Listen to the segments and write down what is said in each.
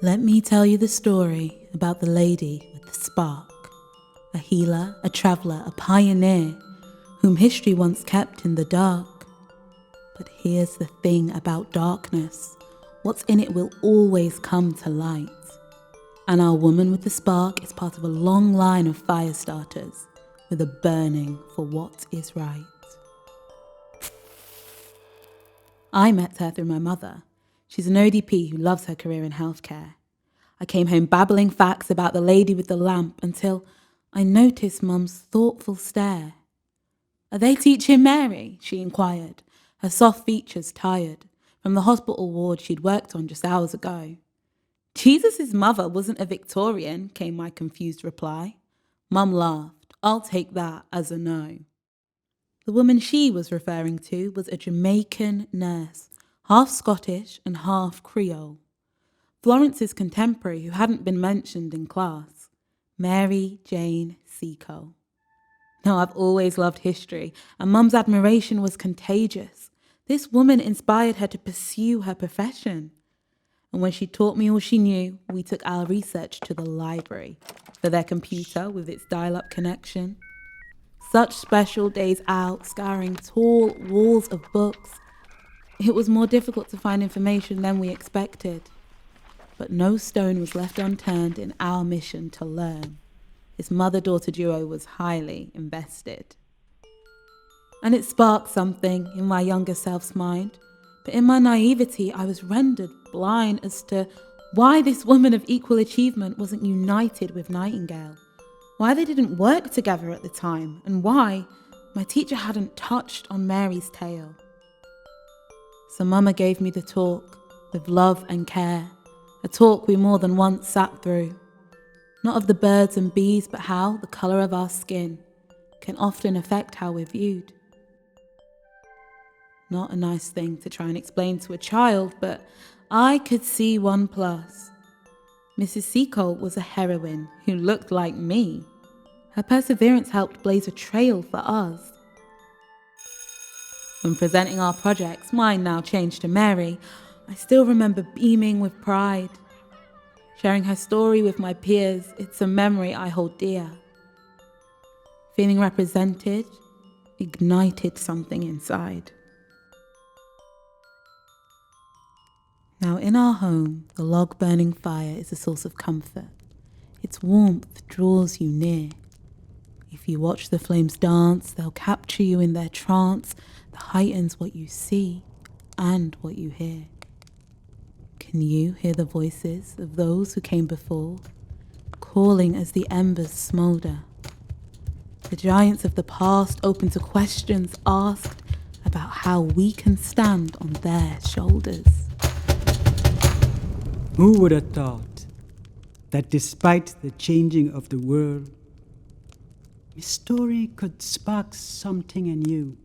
Let me tell you the story about the lady with the spark, a healer, a traveller, a pioneer, whom history once kept in the dark. But here's the thing about darkness, what's in it will always come to light. And our woman with the spark is part of a long line of fire starters with a burning for what is right. I met her through my mother. She's an ODP who loves her career in healthcare. I came home babbling facts about the lady with the lamp until I noticed Mum's thoughtful stare. "Are they teaching Mary?" she inquired, her soft features tired from the hospital ward she'd worked on just hours ago. "Jesus' mother wasn't a Victorian," came my confused reply. Mum laughed. "I'll take that as a no." The woman she was referring to was a Jamaican nurse, half Scottish and half Creole. Florence's contemporary who hadn't been mentioned in class, Mary Jane Seacole. Now, I've always loved history, and Mum's admiration was contagious. This woman inspired her to pursue her profession. And when she taught me all she knew, we took our research to the library for their computer with its dial-up connection. Such special days out, scouring tall walls of books. It was more difficult to find information than we expected. But no stone was left unturned in our mission to learn. This mother-daughter duo was highly invested. And it sparked something in my younger self's mind. But in my naivety, I was rendered blind as to why this woman of equal achievement wasn't united with Nightingale. Why they didn't work together at the time, and why my teacher hadn't touched on Mary's tale. So Mama gave me the talk with love and care, a talk we more than once sat through. Not of the birds and bees, but how the colour of our skin can often affect how we're viewed. Not a nice thing to try and explain to a child, but I could see one plus. Mrs. Seacole was a heroine who looked like me. Her perseverance helped blaze a trail for us. When presenting our projects, mine now changed to Mary, I still remember beaming with pride. Sharing her story with my peers, it's a memory I hold dear. Feeling represented ignited something inside. Now in our home, the log-burning fire is a source of comfort. Its warmth draws you near. If you watch the flames dance, they'll capture you in their trance that heightens what you see and what you hear. Can you hear the voices of those who came before, calling as the embers smoulder? The giants of the past open to questions asked about how we can stand on their shoulders. Who would have thought that despite the changing of the world, this story could spark something in you,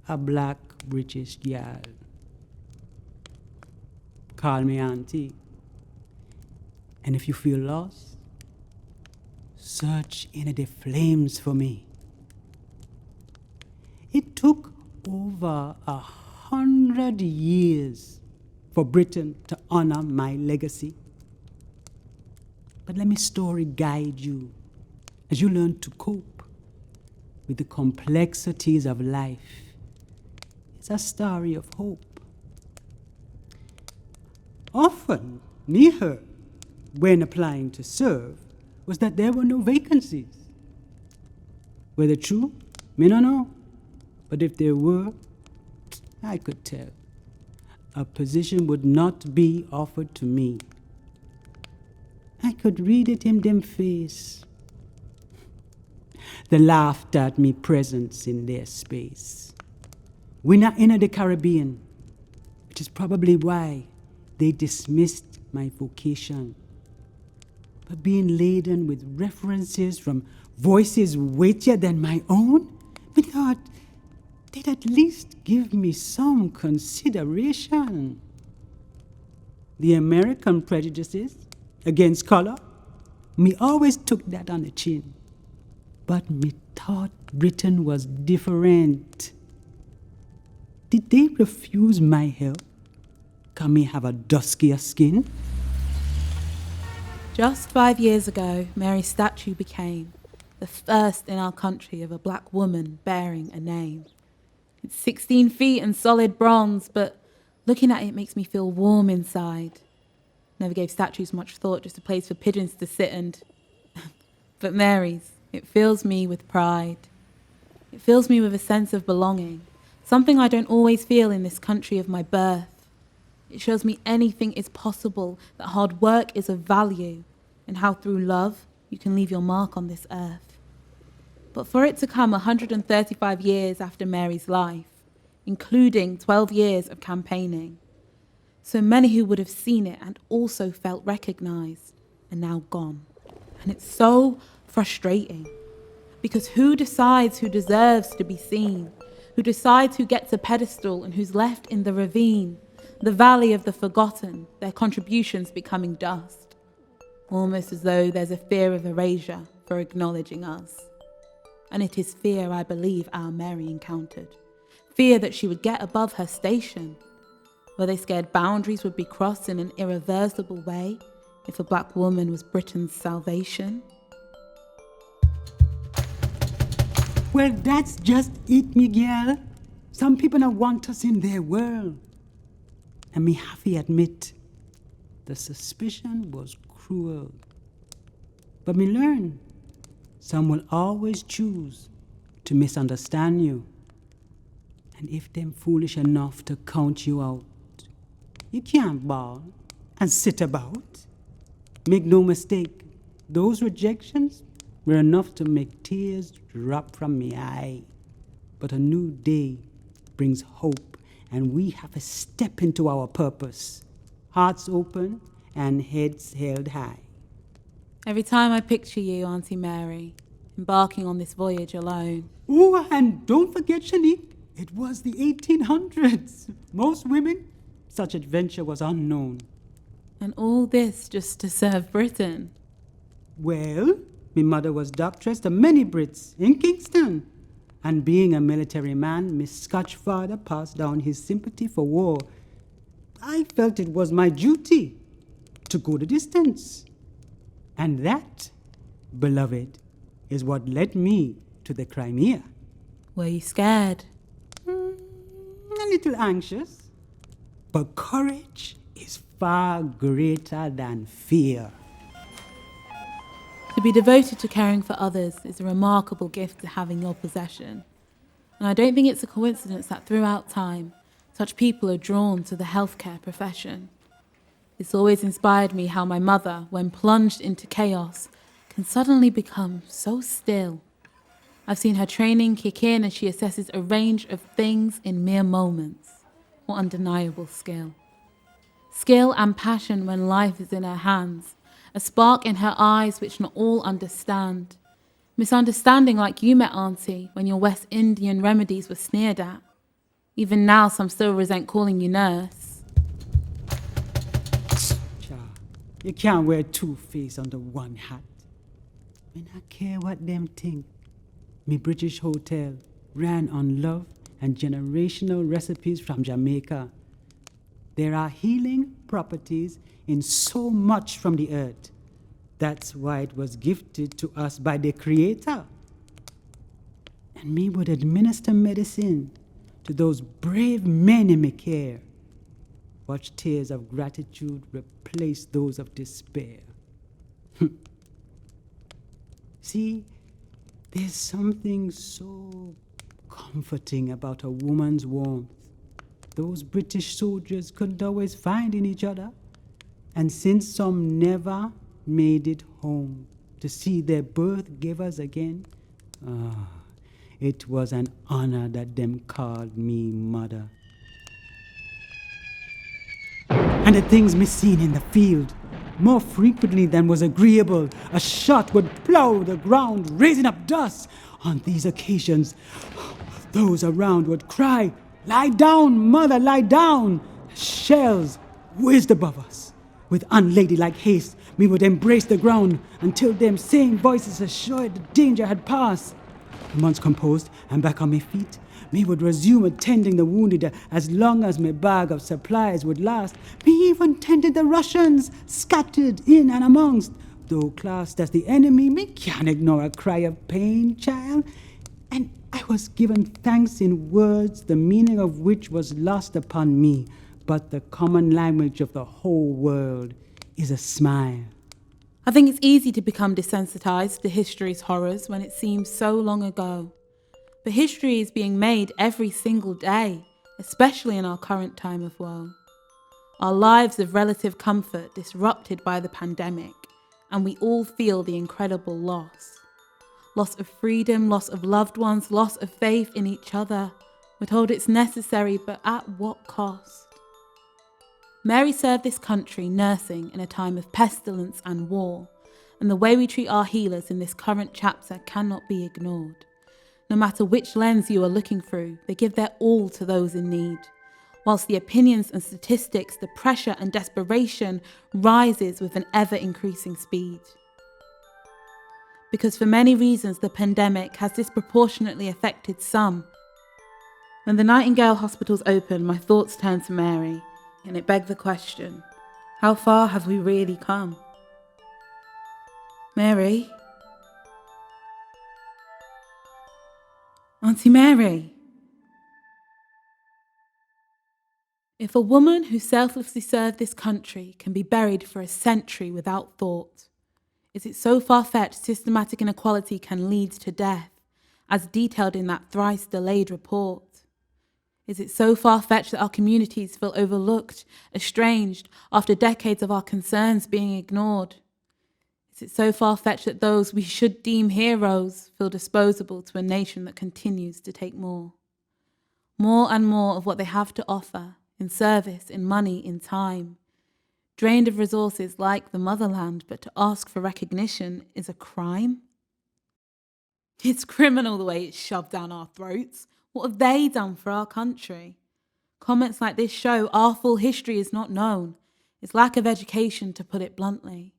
a black British girl? Call me auntie. And if you feel lost, search in the flames for me. It took over 100 years for Britain to honor my legacy. But let my story guide you as you learn to cope with the complexities of life. It's a story of hope. Often, me heard, when applying to serve, was that there were no vacancies. Whether true, me no know. But if there were, I could tell. A position would not be offered to me. I could read it in them face. They laughed at me presence in their space. We're not in the Caribbean, which is probably why they dismissed my vocation. But being laden with references from voices weightier than my own, I thought they'd at least give me some consideration. The American prejudices against color, me always took that on the chin. But me thought Britain was different. Did they refuse my help? Can me have a duskier skin? Just 5 years ago, Mary's statue became the first in our country of a black woman bearing a name. It's 16 feet and solid bronze, but looking at it makes me feel warm inside. Never gave statues much thought, just a place for pigeons to sit and... But Mary's, it fills me with pride. It fills me with a sense of belonging, something I don't always feel in this country of my birth. It shows me anything is possible, that hard work is of value, and how through love you can leave your mark on this earth. But for it to come 135 years after Mary's life, including 12 years of campaigning, so many who would have seen it and also felt recognised are now gone. And it's so frustrating, because who decides who deserves to be seen? Who decides who gets a pedestal and who's left in the ravine, the valley of the forgotten, their contributions becoming dust? Almost as though there's a fear of erasure for acknowledging us. And it is fear, I believe, our Mary encountered. Fear that she would get above her station. Were they scared boundaries would be crossed in an irreversible way if a black woman was Britain's salvation? Well, that's just it, Miguel. Some people don't want us in their world. And me have to admit, the suspicion was cruel. But me learn, some will always choose to misunderstand you. And if them foolish enough to count you out, you can't bawl and sit about. Make no mistake, those rejections were enough to make tears drop from me eye. But a new day brings hope, and we have to step into our purpose. Hearts open and heads held high. Every time I picture you, Auntie Mary, embarking on this voyage alone. Oh, and don't forget, Channique, it was the 1800s. Most women, such adventure was unknown. And all this just to serve Britain. Well, my mother was doctress to many Brits in Kingston. And being a military man, my Scotch father passed down his sympathy for war. I felt it was my duty to go the distance. And that, beloved, is what led me to the Crimea. Were you scared? A little anxious. But courage is far greater than fear. To be devoted to caring for others is a remarkable gift to have in your possession. And I don't think it's a coincidence that throughout time, such people are drawn to the healthcare profession. It's always inspired me how my mother, when plunged into chaos, can suddenly become so still. I've seen her training kick in as she assesses a range of things in mere moments. What undeniable skill. Skill and passion when life is in her hands. A spark in her eyes which not all understand. Misunderstanding like you met Auntie when your West Indian remedies were sneered at. Even now some still resent calling you nurse. You can't wear two faces under one hat. I don't care what them think. Me British hotel ran on love and generational recipes from Jamaica. There are healing properties in so much from the earth. That's why it was gifted to us by the Creator. And me would administer medicine to those brave men in my care. Watch tears of gratitude replace those of despair. See, there's something so comforting about a woman's warmth. Those British soldiers couldn't always find in each other. And since some never made it home to see their birth givers again, it was an honor that them called me mother. And the things me seen in the field, more frequently than was agreeable, a shot would plow the ground, raising up dust. On these occasions, those around would cry, "Lie down, mother, lie down!" Shells whizzed above us. With unladylike haste, we would embrace the ground until them same voices assured the danger had passed. Once composed and back on my feet, me would resume attending the wounded as long as my bag of supplies would last. Me even tended the Russians scattered in and amongst, though classed as the enemy, me can't ignore a cry of pain, child. And I was given thanks in words, the meaning of which was lost upon me, but the common language of the whole world is a smile. I think it's easy to become desensitized to history's horrors when it seems so long ago. But history is being made every single day, especially in our current time of woe. Our lives of relative comfort disrupted by the pandemic, and we all feel the incredible loss. Loss of freedom, loss of loved ones, loss of faith in each other. We're told it's necessary, but at what cost? Mary served this country nursing in a time of pestilence and war, and the way we treat our healers in this current chapter cannot be ignored. No matter which lens you are looking through, they give their all to those in need, whilst the opinions and statistics, the pressure and desperation rises with an ever-increasing speed. Because for many reasons the pandemic has disproportionately affected some. When the Nightingale hospitals opened, my thoughts turned to Mary, and it begged the question, how far have we really come? Mary? Auntie Mary? If a woman who selflessly served this country can be buried for a century without thought, is it so far-fetched systematic inequality can lead to death, as detailed in that thrice-delayed report? Is it so far-fetched that our communities feel overlooked, estranged, after decades of our concerns being ignored? Is it so far-fetched that those we should deem heroes feel disposable to a nation that continues to take more? More and more of what they have to offer, in service, in money, in time. Drained of resources like the motherland, but to ask for recognition is a crime? It's criminal the way it's shoved down our throats. What have they done for our country? Comments like this show our full history is not known. It's lack of education, to put it bluntly.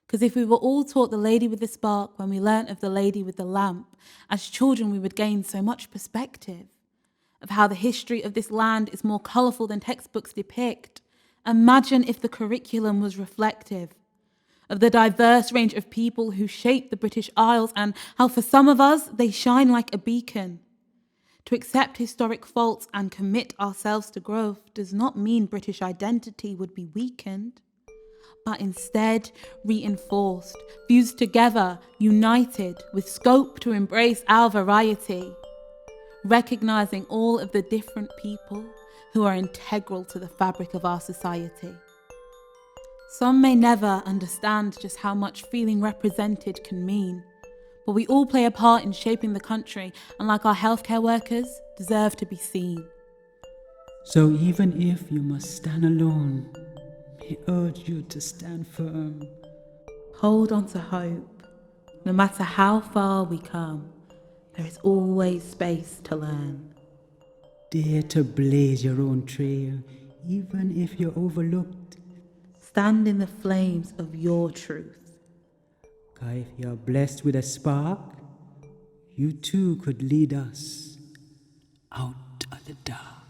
Because if we were all taught the lady with the spark when we learnt of the lady with the lamp, as children we would gain so much perspective of how the history of this land is more colourful than textbooks depict. Imagine if the curriculum was reflective of the diverse range of people who shaped the British Isles and how for some of us they shine like a beacon. To accept historic faults and commit ourselves to growth does not mean British identity would be weakened, but instead reinforced, fused together, united, with scope to embrace our variety, recognizing all of the different people who are integral to the fabric of our society. Some may never understand just how much feeling represented can mean, but we all play a part in shaping the country, and like our healthcare workers, deserve to be seen. So even if you must stand alone, I urge you to stand firm. Hold on to hope. No matter how far we come, there is always space to learn. Dare to blaze your own trail, even if you're overlooked. Stand in the flames of your truth. 'Cause if you're blessed with a spark, you too could lead us out of the dark.